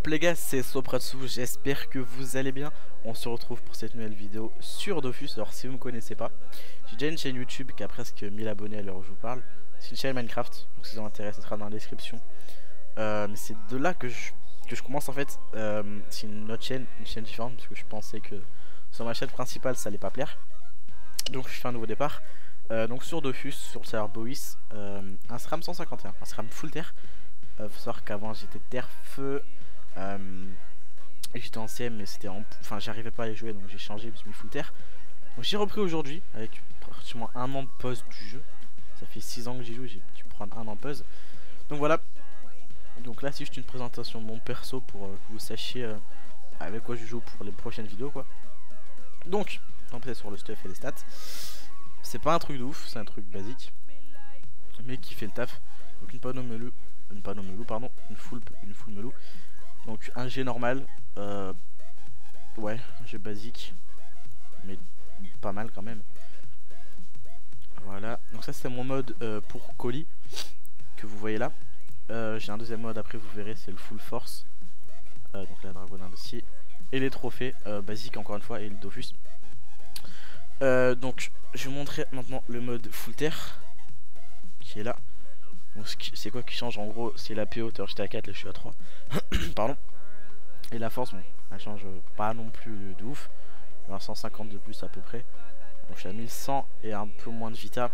les gars, c'est Sopratsu, j'espère que vous allez bien. On se retrouve pour cette nouvelle vidéo sur Dofus. Alors si vous me connaissez pas, j'ai déjà une chaîne YouTube qui a presque 1000 abonnés à l'heure où je vous parle. C'est une chaîne Minecraft, donc si ça vous intéresse, ça sera dans la description. Mais c'est de là que je commence en fait. C'est une autre chaîne, une chaîne différente, parce que je pensais que sur ma chaîne principale ça allait pas plaire. Donc je fais un nouveau départ. Donc sur Dofus, sur le serveur Bois, un SRAM 151, un SRAM full terre. Faut savoir qu'avant j'étais terre-feu. J'étais en CM mais c'était enfin j'arrivais pas à les jouer, donc j'ai changé, je me suis mis full terre. Donc j'ai repris aujourd'hui avec pratiquement un an de pause du jeu. Ça fait 6 ans que j'y joue, j'ai dû prendre un an de pause. Donc voilà. Donc là c'est juste une présentation de mon perso pour que vous sachiez avec quoi je joue pour les prochaines vidéos quoi. Donc on peut sur le stuff et les stats. C'est pas un truc de ouf, c'est un truc basique mais qui fait le taf. Donc une panneau melou, pardon, une full melou. Donc un G normal, ouais, un G basique, mais pas mal quand même. Voilà, donc ça c'est mon mode pour colis que vous voyez là. J'ai un deuxième mode après, vous verrez, c'est le full force. Donc la dragonade aussi. Et les trophées basiques encore une fois, et le Dofus. Donc je vais vous montrer maintenant le mode full terre qui est là. Donc c'est quoi qui change en gros? C'est la PO, j'étais à 4, là je suis à 3. Pardon. Et la force, bon, elle change pas non plus de ouf. Alors 150 de plus à peu près. Donc je suis à 1100 et un peu moins de vita.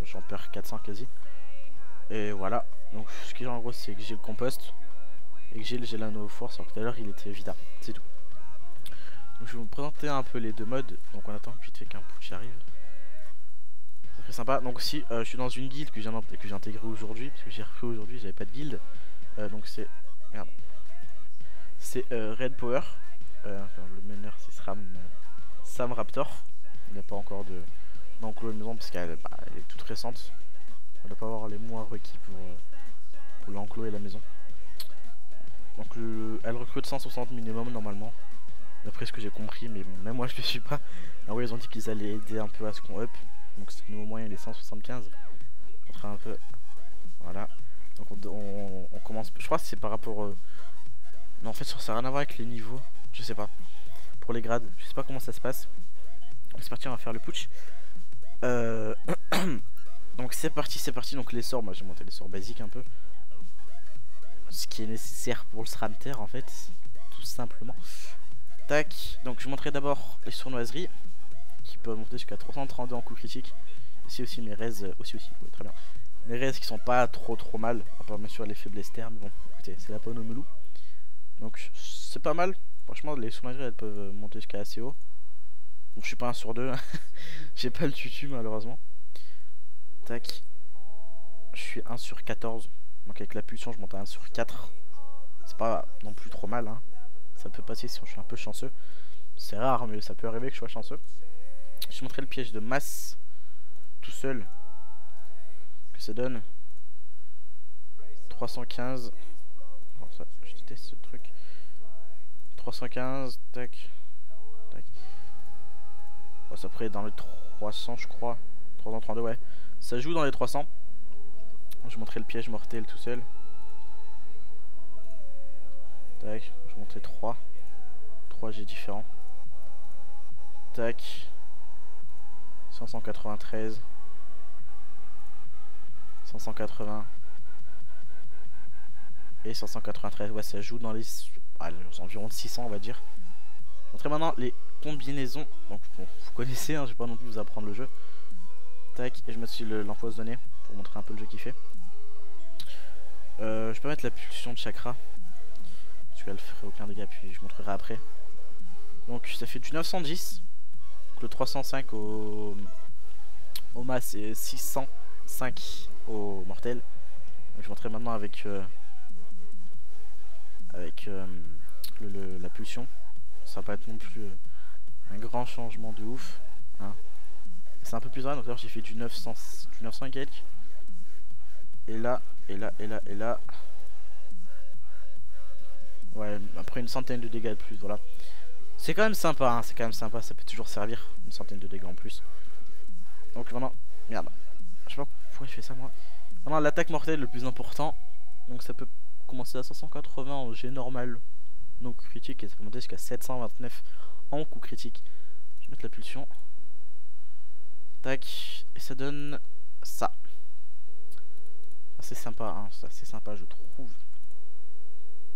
J'en perds 400 quasi. Et voilà. Donc ce qui change en gros c'est que j'ai le compost et que j'ai le Gelano force. Alors que tout à l'heure il était vita. C'est tout. Donc je vais vous présenter un peu les deux modes. Donc on attend que vite fait qu'un putsch arrive. C'est sympa. Donc aussi je suis dans une guilde que j'ai intégrée aujourd'hui, parce que j'ai repris aujourd'hui, j'avais pas de guilde. Donc c'est merde, c'est Red Power. Le meneur c'est Sam Raptor. Il n'a pas encore d'enclos de maison parce qu'elle est toute récente. On ne doit pas avoir les mois requis pour l'enclos et la maison. Donc elle recrute 160 minimum normalement, d'après ce que j'ai compris, mais bon, même moi je ne suis pas. Ah ouais, ils ont dit qu'ils allaient aider un peu à ce qu'on up. Donc c'est nouveau moyen, il est 175. Je montrerai un peu. Voilà. Donc on commence. Je crois que c'est par rapport. Non, en fait, ça n'a rien à voir avec les niveaux. Je sais pas. Pour les grades, je sais pas comment ça se passe. Donc c'est parti, on va faire le putsch. Donc c'est parti. Donc les sorts, moi j'ai monté les sorts basiques un peu. Ce qui est nécessaire pour le SRAM terre en fait. Tout simplement. Tac. Donc je montrerai d'abord les sournoiseries, qui peuvent monter jusqu'à 332 en coup critique. Ici aussi mes raises aussi ouais, très bien. Mes raises qui sont pas trop mal, à part bien sûr les faiblesses terre, mais bon écoutez, c'est la panneau melou. Donc c'est pas mal. Franchement les sournoiseries elles peuvent monter jusqu'à assez haut. Donc je suis pas un sur deux. J'ai pas le tutu malheureusement. Tac. Je suis 1 sur 14. Donc avec la pulsion je monte à 1 sur 4. C'est pas non plus trop mal hein. Ça peut passer si je suis un peu chanceux. C'est rare mais ça peut arriver que je sois chanceux. Je montrerai le piège de masse tout seul, que ça donne 315. Oh, ça, je déteste ce truc. 315, tac, tac. Oh, ça pourrait être dans les 300 je crois. 332 ouais. Ça joue dans les 300. Je montrerai le piège mortel tout seul. Tac, je vais montrer 3 G différents. Tac. 593, 580 et 593. Ouais, ça joue dans les environ de 600 on va dire. Je vais montrer maintenant les combinaisons. Donc bon, vous connaissez hein, je vais pas non plus vous apprendre le jeu. Tac, et je me suis l'empoisonné pour montrer un peu le jeu qu'il fait. Je peux mettre la pulsion de chakra parce qu'elle ferait aucun dégât, puis je montrerai après. Donc ça fait du 910. Le 305 au masse et 605 au mortel. Donc, je vais montrer maintenant avec la pulsion. Ça va pas être non plus un grand changement de ouf hein. C'est un peu plus vrai. Donc là j'ai fait du 900 et quelques. Et là ouais, après une centaine de dégâts de plus. Voilà. C'est quand même sympa, hein, c'est quand même sympa, ça peut toujours servir, une centaine de dégâts en plus. Donc maintenant, merde, je sais pas pourquoi je fais ça moi. Maintenant l'attaque mortelle le plus important, donc ça peut commencer à 580 en G normal, nos coups critiques et ça peut monter jusqu'à 729 en coup critique. Je vais mettre la pulsion. Tac, et ça donne ça. C'est sympa, hein, ça c'est sympa je trouve.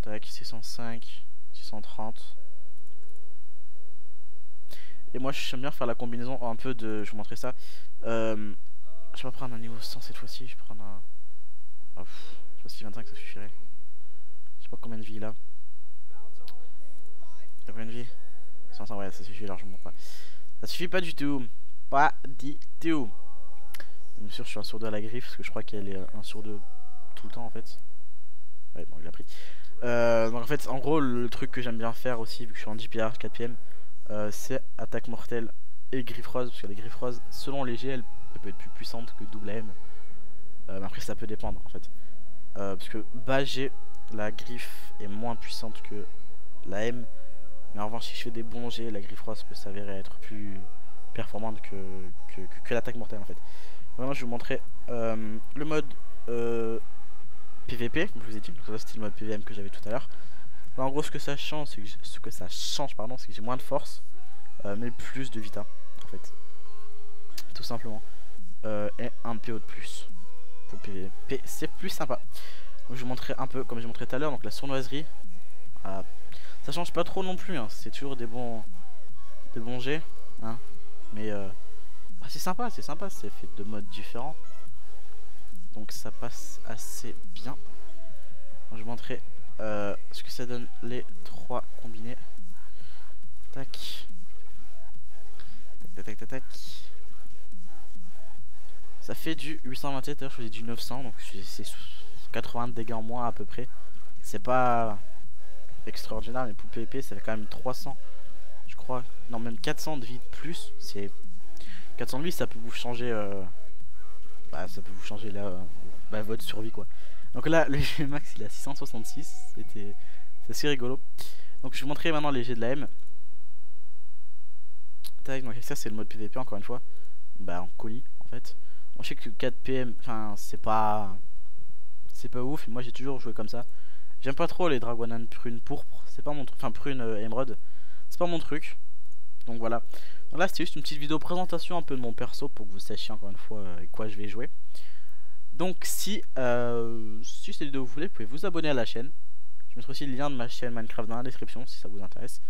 Tac, 605, 630. Et moi j'aime bien faire la combinaison un peu de... Je vais vous montrer ça. Je vais pas prendre un niveau 100 cette fois-ci, je vais prendre un... Oh, je sais pas si 25 ça suffirait. Je sais pas combien de vie là. Combien de vie 500, ouais ça suffit largement pas. Ça suffit pas du tout. Pas du tout. Bien sûr je suis un sur 2 à la griffe parce que je crois qu'elle est 1 sur 2 tout le temps en fait. Ouais bon il a pris. Donc en fait en gros le truc que j'aime bien faire aussi vu que je suis en DPR 4PM c'est attaque mortelle et griffe rose. Parce que les griffes roses selon les G elles peuvent être plus puissantes que double AM. Mais après ça peut dépendre en fait. Parce que bas G la griffe est moins puissante que la M. Mais en revanche si je fais des bons G la griffe rose peut s'avérer être plus performante que l'attaque mortelle en fait. Maintenant je vais vous montrer le mode PVP comme je vous ai dit. Donc ça c'était le mode PVM que j'avais tout à l'heure. En gros ce que ça change c'est que j'ai moins de force mais plus de vita en fait. Tout simplement. Et un PO de plus. Pour le PVP c'est plus sympa. Donc je vais vous montrer un peu comme j'ai montré tout à l'heure. Donc la sournoiserie. Ça change pas trop non plus hein. C'est toujours des bons jets hein. Mais c'est sympa, c'est fait de modes différents. Donc ça passe assez bien. Donc, je vais montrer ce que ça donne les 3 combinés. Tac. Tac tac tac tac. Ça fait du 827, je faisais du 900, donc c'est 80 de dégâts en moins à peu près. C'est pas extraordinaire, mais pour PvP ça fait quand même 300. Je crois, non même 400 de vie de plus. C'est 400 de vie, ça peut vous changer ça peut vous changer votre survie quoi. Donc là le G max il est à 666. C'est assez rigolo. Donc je vais vous montrer maintenant les G de la M. Tac, donc ça c'est le mode PVP encore une fois. En colis en fait. On sait que 4 PM, enfin c'est pas ouf. Et moi j'ai toujours joué comme ça. J'aime pas trop les Dragonan prune pourpre. C'est pas mon truc. Enfin prune émeraude. C'est pas mon truc. Donc voilà. Donc là c'était juste une petite vidéo présentation un peu de mon perso pour que vous sachiez encore une fois avec quoi je vais jouer. Donc si cette vidéo vous plaît, vous pouvez vous abonner à la chaîne. Je mettrai aussi le lien de ma chaîne Minecraft dans la description si ça vous intéresse.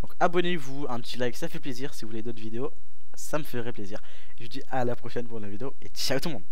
Donc abonnez-vous, un petit like ça fait plaisir. Si vous voulez d'autres vidéos ça me ferait plaisir. Je vous dis à la prochaine pour la vidéo et ciao tout le monde.